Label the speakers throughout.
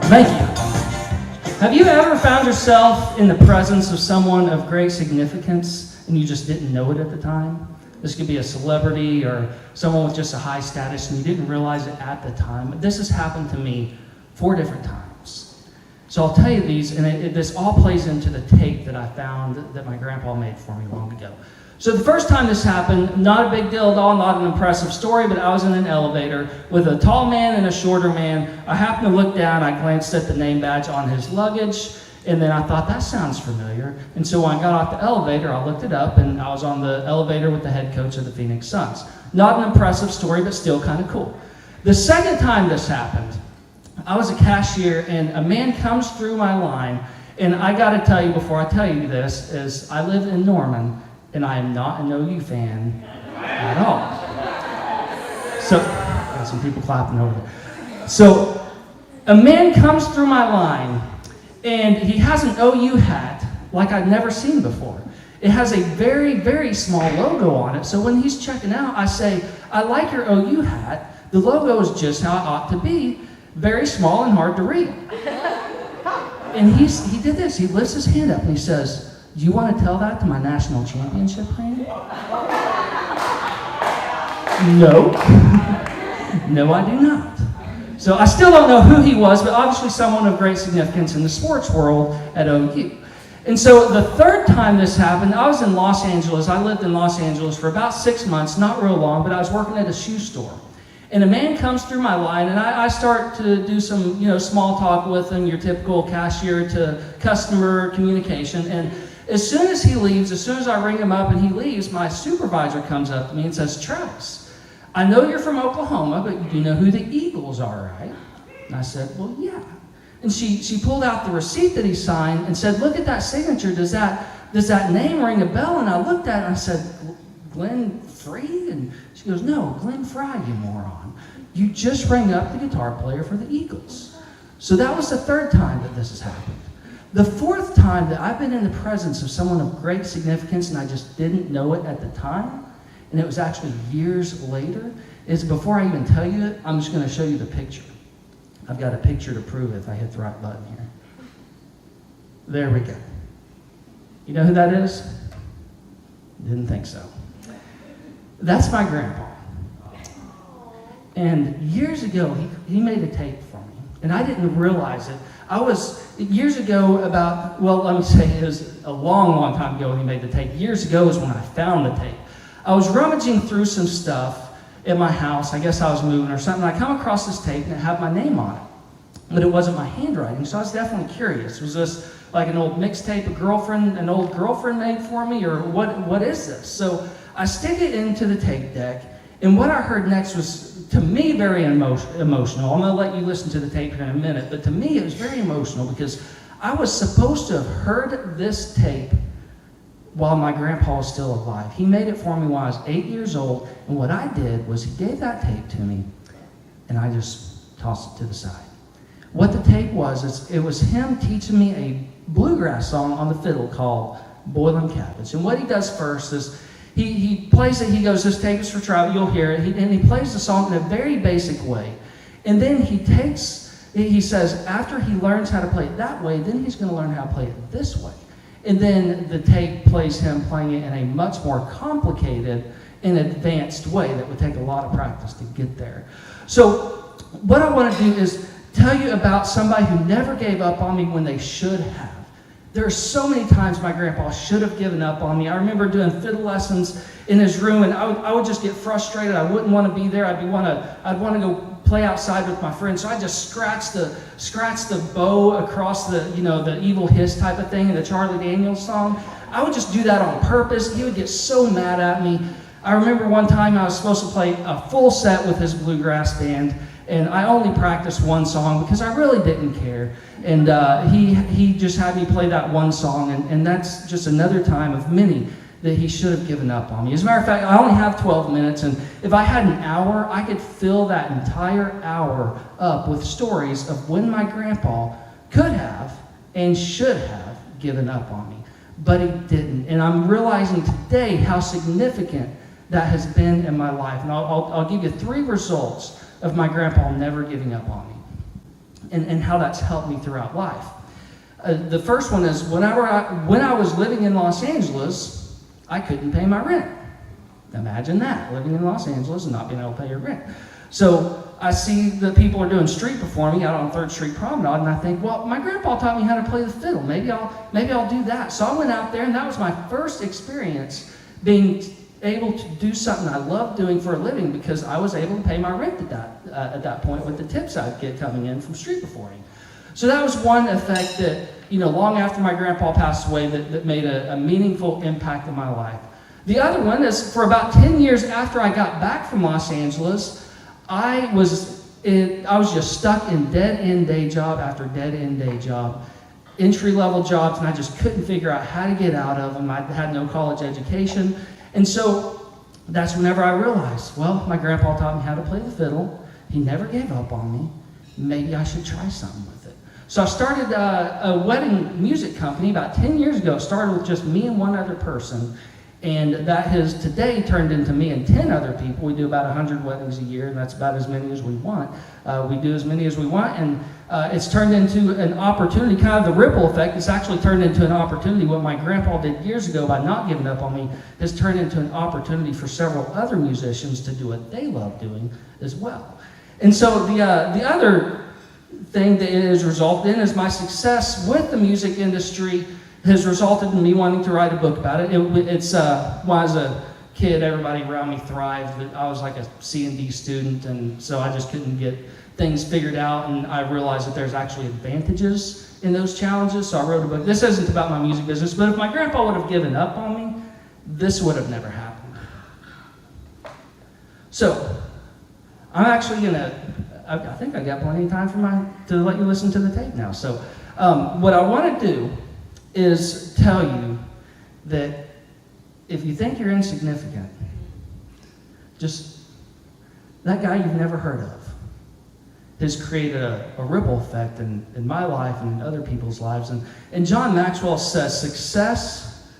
Speaker 1: Thank you. Have you ever found yourself in the presence of someone of great significance and you just didn't know it at the time? This could be a celebrity or someone with just a high status and you didn't realize it at the time. This has happened to me 4 different times. So I'll tell you these, and this all plays into the tape that I found that my grandpa made for me long ago. So the first time this happened, not a big deal at all, not an impressive story, but I was in an elevator with a tall man and a shorter man. I happened to look down, I glanced at the name badge on his luggage, and then I thought, that sounds familiar. And so when I got off the elevator, I looked it up, and I was on the elevator with the head coach of the Phoenix Suns. Not an impressive story, but still kind of cool. The second time this happened, I was a cashier, and a man comes through my line, and I got to tell you before I tell you this, is I live in Norman, and I am not an OU fan at all. So, got some people clapping over there. So, a man comes through my line, and he has an OU hat like I've never seen before. It has a very, very small logo on it, so when he's checking out, I say, I like your OU hat. The logo is just how it ought to be, very small and hard to read. And he did this, he lifts his hand up and he says, do you want to tell that to my national championship ring? No. No, I do not. So I still don't know who he was, but obviously someone of great significance in the sports world at OU. And so the third time this happened, I was in Los Angeles. I lived in Los Angeles for about 6 months, not real long, but I was working at a shoe store. And a man comes through my line, and I start to do some, small talk with him, your typical cashier to customer communication. And as soon as he leaves, as soon as I ring him up and he leaves, my supervisor comes up to me and says, Travis, I know you're from Oklahoma, but you do know who the Eagles are, right? And I said, well, yeah. And she pulled out the receipt that he signed and said, look at that signature. Does that name ring a bell? And I looked at it and I said, Glenn Free? And she goes, no, Glenn Fry, you moron. You just rang up the guitar player for the Eagles. So that was the third time that this has happened. The fourth time that I've been in the presence of someone of great significance and I just didn't know it at the time, and it was actually years later, is before I even tell you it, I'm just going to show you the picture. I've got a picture to prove it if I hit the right button here. There we go. You know who that is? Didn't think so. That's my grandpa. And years ago, he made a tape for me, and I didn't realize it. Years ago, let me say it was a long, long time ago when he made the tape. Years ago is when I found the tape. I was rummaging through some stuff at my house. I guess I was moving or something. I come across this tape and it had my name on it. But it wasn't my handwriting, so I was definitely curious. Was this like an old mixtape an old girlfriend made for me, or what is this? So I stick it into the tape deck, and what I heard next was, to me, very emotional. I'm going to let you listen to the tape here in a minute, but to me it was very emotional because I was supposed to have heard this tape while my grandpa was still alive. He made it for me when I was 8 years old, and what I did was he gave that tape to me, and I just tossed it to the side. What the tape was, it was him teaching me a bluegrass song on the fiddle called Boilin' Cabbage. And what he does first is he plays it, he goes, this tape is for trial, you'll hear it, and he plays the song in a very basic way. And then he says, after he learns how to play it that way, then he's going to learn how to play it this way. And then the tape plays him playing it in a much more complicated and advanced way that would take a lot of practice to get there. So what I want to do is tell you about somebody who never gave up on me when they should have. There are so many times my grandpa should have given up on me. I remember doing fiddle lessons in his room, and I would just get frustrated. I wouldn't want to be there. I'd want to go play outside with my friends. So I just scratch the bow across the evil hiss type of thing in the Charlie Daniels song. I would just do that on purpose. He would get so mad at me. I remember one time I was supposed to play a full set with his bluegrass band, and I only practiced one song because I really didn't care. And he just had me play that one song, and that's just another time of many that he should have given up on me. As a matter of fact, I only have 12 minutes, and if I had an hour, I could fill that entire hour up with stories of when my grandpa could have and should have given up on me. But he didn't. And I'm realizing today how significant that has been in my life. And I'll give you 3 results of my grandpa never giving up on me. and how that's helped me throughout life. The first one is when I was living in Los Angeles, I couldn't pay my rent. Imagine that, living in Los Angeles and not being able to pay your rent. So I see that people are doing street performing out on 3rd Street Promenade, and I think, well, my grandpa taught me how to play the fiddle. Maybe I'll do that. So I went out there, and that was my first experience being able to do something I loved doing for a living, because I was able to pay my rent at that point with the tips I'd get coming in from street performing. So that was one effect that, long after my grandpa passed away, that made a meaningful impact in my life. The other one is for about 10 years after I got back from Los Angeles, I was just stuck in dead-end day job after dead-end day job, entry-level jobs, and I just couldn't figure out how to get out of them. I had no college education. And so that's whenever I realized, well, my grandpa taught me how to play the fiddle. He never gave up on me. Maybe I should try something with it. So I started a wedding music company about 10 years ago. It started with just me and one other person. And that has today turned into me and 10 other people. We do about 100 weddings a year, and that's about as many as we want. We do as many as we want, and it's turned into an opportunity, kind of the ripple effect. It's actually turned into an opportunity. What my grandpa did years ago by not giving up on me has turned into an opportunity for several other musicians to do what they love doing as well. And so the other thing that it has resulted in is my success with the music industry has resulted in me wanting to write a book about it. When I was a kid, everybody around me thrived, but I was like a C&D student, and so I just couldn't get things figured out, and I realized that there's actually advantages in those challenges, so I wrote a book. This isn't about my music business, but if my grandpa would have given up on me, this would have never happened. So, I'm actually I think I got plenty of time to let you listen to the tape now. So, what I want to do is tell you that if you think you're insignificant, just that guy you've never heard of has created a ripple effect in my life and in other people's lives. And John Maxwell says success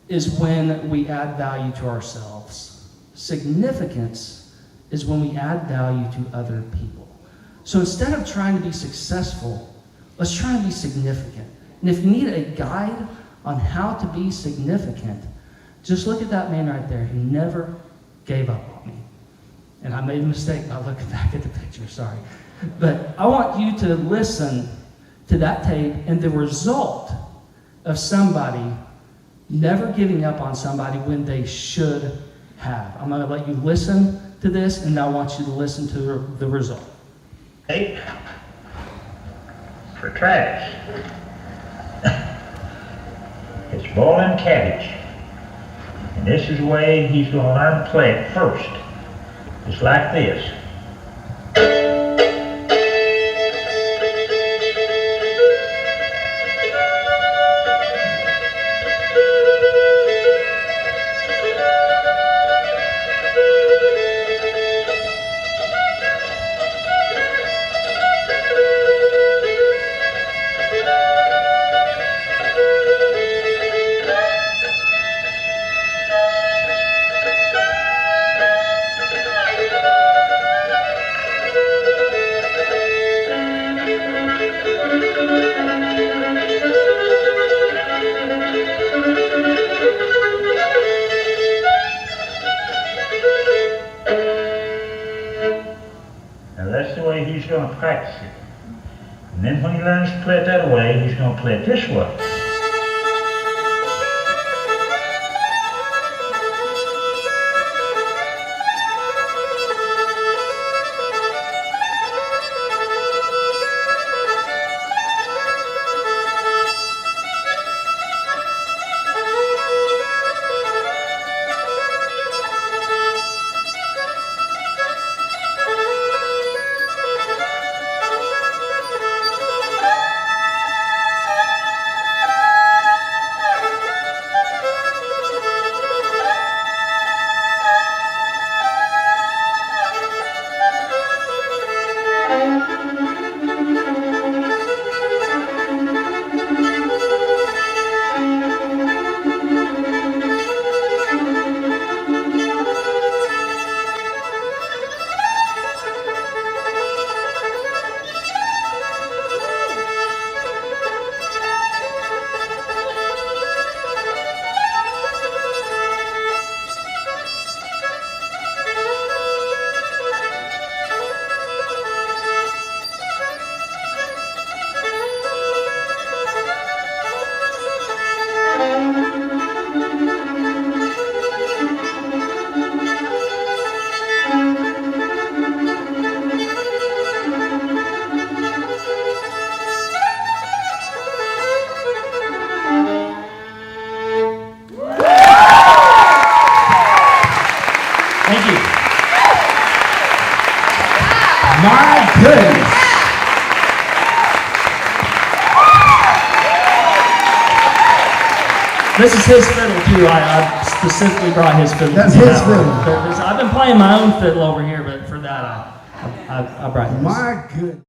Speaker 1: is when we add value to ourselves. Significance is when we add value to other people. So instead of trying to be successful, let's try and be significant. And if you need a guide on how to be significant, just look at that man right there. He never gave up on me. And I made a mistake by looking back at the picture, sorry. But I want you to listen to that tape and the result of somebody never giving up on somebody when they should have. I'm going to let you listen to this, and I want you to listen to the result.
Speaker 2: Tape for Travis. It's boiling cabbage. And this is the way he's going to learn to play it first. Just like this. He's going to practice it. And then when he learns to play it that way, he's going to play it this way.
Speaker 1: Thank you. My goodness. This is his fiddle too. I specifically brought his fiddle.
Speaker 3: That's his fiddle.
Speaker 1: I've been playing my own fiddle over here, but for that I brought his.
Speaker 3: My goodness.